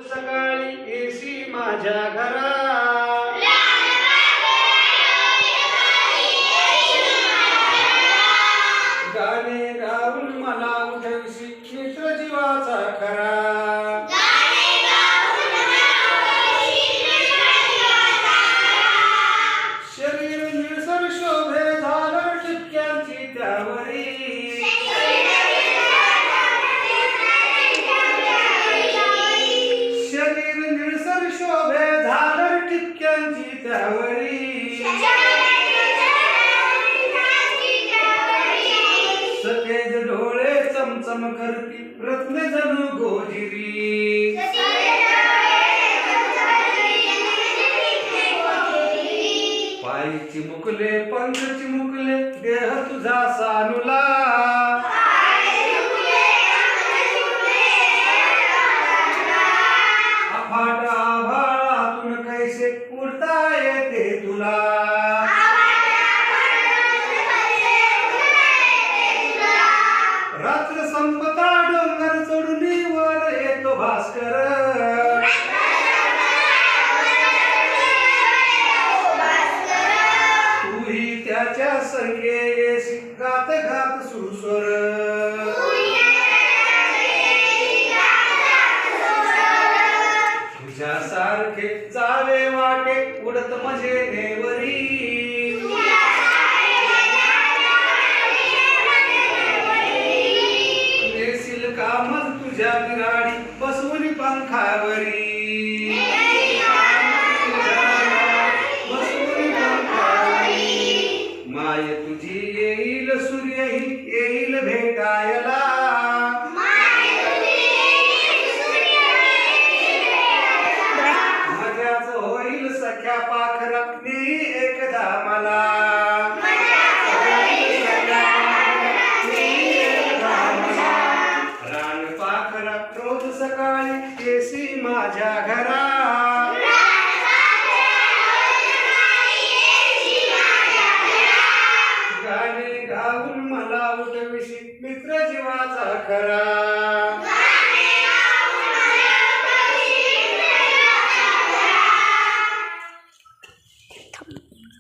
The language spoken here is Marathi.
सकाळी येशी माझ्या घरा, गाणे गाऊन मला उठवशी मित्र जीवाचा खरा. शरीर निळसर शोभे झालं ठिपक्यांची त्यावरी, शरीर निळसर शोभे झालं ठिपक्यांची त्यावरी. सफेद डोळे चमचम करती रत्न जणू गोजिरी, पाय चिमुकले पंख चिमुकले देह तुझा सानुला. अफाट आभाळातून कैसे उडता येते तुला, रात्र संपता डोंगर चढून वर येतो भास्कर. तूही त्याच्या संगे येशी गात गात सुरस्वर. तुझ्यासारखे जावे वाटे उडत मजेने वरी, नेसील कामच तुझ्या बिराडी बसवून पंखावरी. माय तुझी येईल सूर्यही येईल भेटायला, मजाच होईल सख्या पाखरा मी एकदा मला. रान पाखरा रोज सकाळी येशी माझ्या घरा, गाणे गाऊन मला उठविशी मित्र जीवाचा खरा.